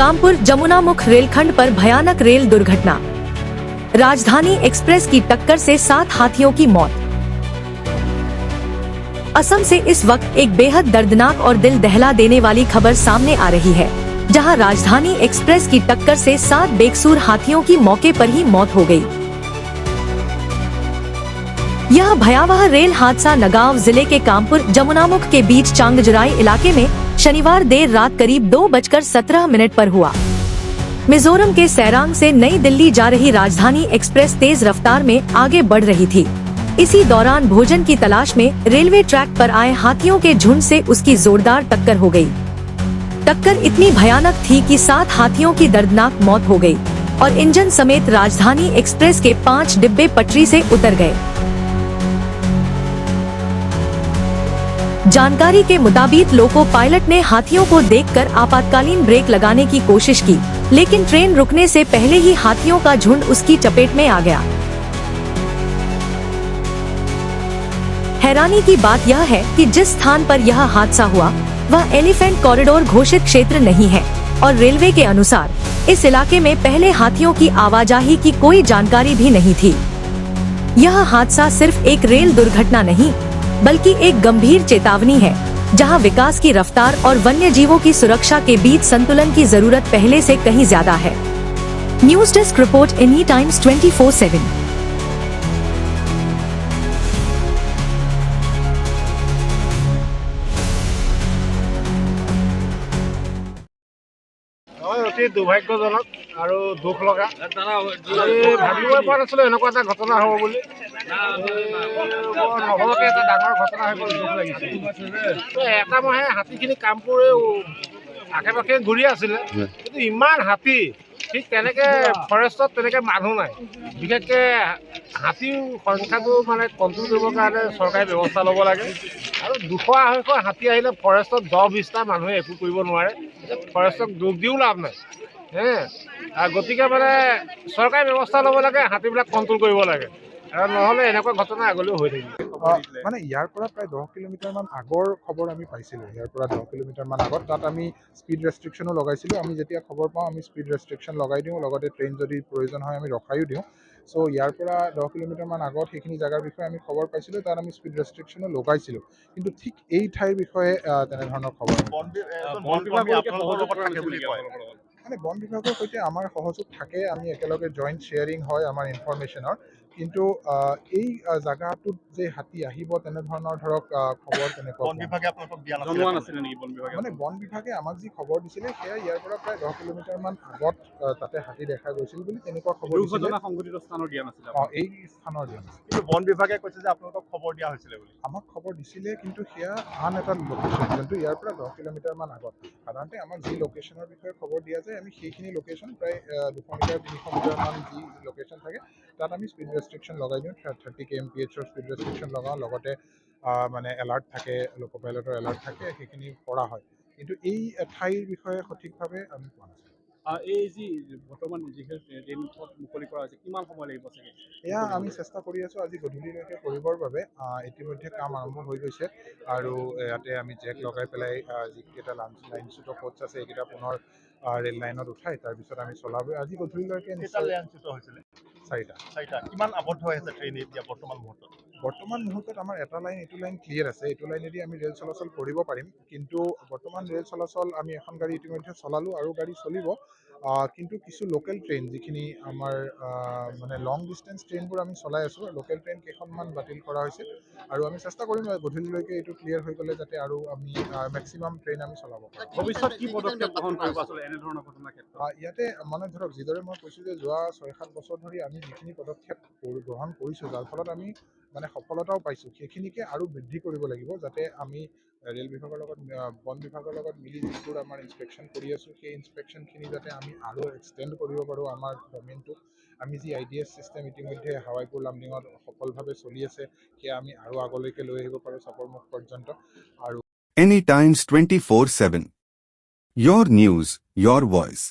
कानपुर जमुनामुख रेलखंड पर भयानक रेल दुर्घटना। राजधानी एक्सप्रेस की टक्कर से 7 हाथियों की मौत। असम से इस वक्त एक बेहद दर्दनाक और दिल दहला देने वाली खबर सामने आ रही है, जहां राजधानी एक्सप्रेस की टक्कर से 7 बेकसूर हाथियों की मौके पर ही मौत हो गई। यह भयावह रेल हादसा नगांव जिले के कानपुर जमुनामुख के बीच चांगजराई इलाके में शनिवार देर रात करीब 2:17 पर हुआ। मिजोरम के सैरांग से नई दिल्ली जा रही राजधानी एक्सप्रेस तेज रफ्तार में आगे बढ़ रही थी। इसी दौरान भोजन की तलाश में रेलवे ट्रैक पर आए हाथियों के झुंड से उसकी जोरदार टक्कर हो गई। टक्कर इतनी भयानक थी कि 7 हाथियों की दर्दनाक मौत हो गई और इंजन समेत राजधानी एक्सप्रेस के 5 डिब्बे पटरी से उतर गए। जानकारी के मुताबिक लोको पायलट ने हाथियों को देखकर आपातकालीन ब्रेक लगाने की कोशिश की, लेकिन ट्रेन रुकने से पहले ही हाथियों का झुंड उसकी चपेट में आ गया। हैरानी की बात यह है कि जिस स्थान पर यह हादसा हुआ वह एलिफेंट कॉरिडोर घोषित क्षेत्र नहीं है और रेलवे के अनुसार इस इलाके में पहले हाथियों की आवाजाही की कोई जानकारी भी नहीं थी। यह हादसा सिर्फ एक रेल दुर्घटना नहीं बल्कि एक गंभीर चेतावनी है, जहां विकास की रफ्तार और वन्य जीवों की सुरक्षा के बीच संतुलन की जरूरत पहले से कहीं ज्यादा है। News desk report, any times 24/7। অতি দুৰ্ভাগ্যজনক আৰু দুখ লগা। ভাবিবই পৰা নাছিলোঁ এনেকুৱা এটা ঘটনা হ'ব বুলি। নহ'বকে এটা ডাঙৰ ঘটনা হৈ গ'ল, দুখ লাগিছে। এটা মাহে হাতীখিনি কামপুৰ আশে পাশে ঘূৰি আছিলে, কিন্তু ইমান হাতী, ঠিক তেনেকৈ ফৰেষ্টত তেনেকৈ মানুহ নাই। বিশেষকৈ হাতীৰ সংখ্যাটো মানে কণ্ট্ৰল কৰিবৰ কাৰণে চৰকাৰে ব্যৱস্থা ল'ব লাগে। আৰু 200-250 হাতী আহিলে ফৰেষ্টত 10-20টা মানুহে একো কৰিব নোৱাৰে। ফৰেষ্টক দুখ দিও লাভ নাই। গতিকে মানে চৰকাৰে ব্যৱস্থা ল'ব লাগে, হাতীবিলাক কণ্ট্ৰল কৰিব লাগে, আৰু নহ'লে এনেকুৱা ঘটনা আগলৈও হৈ থাকিব। মানে ইয়াৰ পৰা প্ৰায় 10 কিলোমিটাৰমান আগৰ খবৰ আমি পাইছিলোঁ। ইয়াৰ পৰা 10 কিলোমিটাৰমান আগত তাত আমি স্পীড ৰেষ্ট্ৰিকশ্যনো লগাইছিলোঁ। আমি যেতিয়া খবৰ পাওঁ আমি স্পীড ৰেষ্ট্ৰিকশ্যন লগাই দিওঁ, লগতে ট্ৰেইন যদি প্ৰয়োজন হয় আমি ৰখায়ো দিওঁ। চ' ইয়াৰ পৰা 10 কিলোমিটাৰমান আগত সেইখিনি জেগাৰ বিষয়ে আমি খবৰ পাইছিলোঁ, তাত আমি স্পীড ৰেষ্ট্ৰিকশ্যনো লগাইছিলোঁ। কিন্তু ঠিক এই ঠাইৰ বিষয়ে তেনেধৰণৰ খবৰ মানে বন বিভাগৰ সৈতে আমাৰ সহযোগ থাকে, আমি একেলগে জইণ্ট শ্বেয়াৰিং হয় আমাৰ ইনফৰমেশ্যনৰ। কিন্তু এই জেগাটোত যে হাতী আহিব তেনেধৰণৰ ধৰক খবৰ তেনেকুৱা মানে বন বিভাগে আমাক যি খবৰ দিছিলে সেয়া ইয়াৰ পৰা প্ৰায় 10 কিলোমিটাৰমান আগত তাতে হাতী দেখা গৈছিল বুলি তেনেকুৱা খবৰ দিছিলে। এই স্থানৰ দিয়া নাছিল। কিন্তু বন বিভাগে কৈছে যে আপোনালোকক খবৰ দিয়া হৈছিলে বুলি। আমাক খবৰ দিছিলে, কিন্তু সেয়া আন এটা লোকেশ্যন, যোনটো ইয়াৰ পৰা 10 কিলোমিটাৰমান আগত। সাধাৰণতে আমাক যি লোকেশ্যনৰ বিষয়ে খবৰ দিয়া যায় আমি সেইখিনি লোকেশ্যন প্ৰায় 200 মিটাৰ 300 মিটাৰমান যি লোকেশ্যন থাকে তাত আমি স্পীড ৰেষ্ট্ৰিকশ্যন লগাই দিওঁ। 30 kmph স্পীড ৰেষ্ট্ৰিকশ্যন লগাওঁ, লগতে মানে এলাৰ্ট থাকে, লোক পাইলটৰ এলাৰ্ট থাকে, সেইখিনি কৰা হয়। কিন্তু এই ঠাইৰ বিষয়ে সঠিকভাৱে আমি পোৱা নাছিলোঁ। এই যি বৰ্তমান যিহেতু ট্ৰেইন মুকলি কৰা হৈছে, কিমান সময় লাগিব চাগে? এয়া আমি চেষ্টা কৰি আছোঁ আজি গধূলিলৈকে কৰিবৰ বাবে। ইতিমধ্যে কাম আৰম্ভ হৈ গৈছে আৰু ইয়াতে আমি জেক লগাই পেলাই যিকেইটা লাইনচ্যুত কোচ আছে এইকেইটা পুনৰ ৰেল লাইনত উঠাই তাৰপিছত আমি চলাব আজি গধূলিলৈকে। চাৰিটা। কিমান আবদ্ধ হৈ আছে ট্ৰেইন এতিয়া বৰ্তমান মুহূৰ্তত? বৰ্তমান মুহূৰ্তত আমাৰ এইটো লাইন ক্লিয়াৰ আছে। এইটো লাইনেদি আমি ৰেল চলাচল কৰিব পাৰিম, কিন্তু বৰ্তমান ৰেল চলাচল আমি এখন গাড়ী ইতিমধ্যে চলালোঁ আৰু গাড়ী চলিব। কিন্তু কিছু লোকেল ট্ৰেইন যিখিনি আমাৰ মানে লং ডিষ্টেঞ্চ ট্ৰেইনবোৰ আমি চলাই আছোঁ, লোকেল ট্ৰেইন কেইখনমান বাতিল কৰা হৈছে আৰু আমি চেষ্টা কৰিম গধূলিলৈকে এইটো ক্লিয়াৰ হৈ গ'লে যাতে আৰু আমি মেক্সিমাম ট্ৰেইন আমি চলাব পাৰোঁ। ভৱিষ্যত কি পদক্ষেপ গ্ৰহণ কৰিব আচলতে এনেধৰণৰ ঘটনাৰ ক্ষেত্ৰত? ইয়াতে মানে ধৰক যিদৰে মই কৈছোঁ যে যোৱা 6-7 বছৰ ধৰি আমি যিখিনি পদক্ষেপ গ্ৰহণ কৰিছোঁ যাৰ ফলত আমি মানে সফলতাও পাইছোঁ, সেইখিনিকে আৰু বৃদ্ধি কৰিব লাগিব, যাতে আমি ৰেল বিভাগৰ লগত বন বিভাগৰ লগত মিলি যিবোৰ আমাৰ ইনস্পেকশ্যন কৰি আছোঁ সেই ইনস্পেকশ্যনখিনি যাতে আমি আৰু এক্সটেণ্ড কৰিব পাৰোঁ। আমাৰ ডমেইনটো আমি যি IDS চিষ্টেম ইতিমধ্যে হাৱাইপুৰ লামডিঙত সফলভাৱে চলি আছে সেয়া আমি আৰু আগলৈকে লৈ আহিব পাৰোঁ চাপৰমুখ পৰ্যন্ত। আৰু Any Times 24/7. Your news, your voice.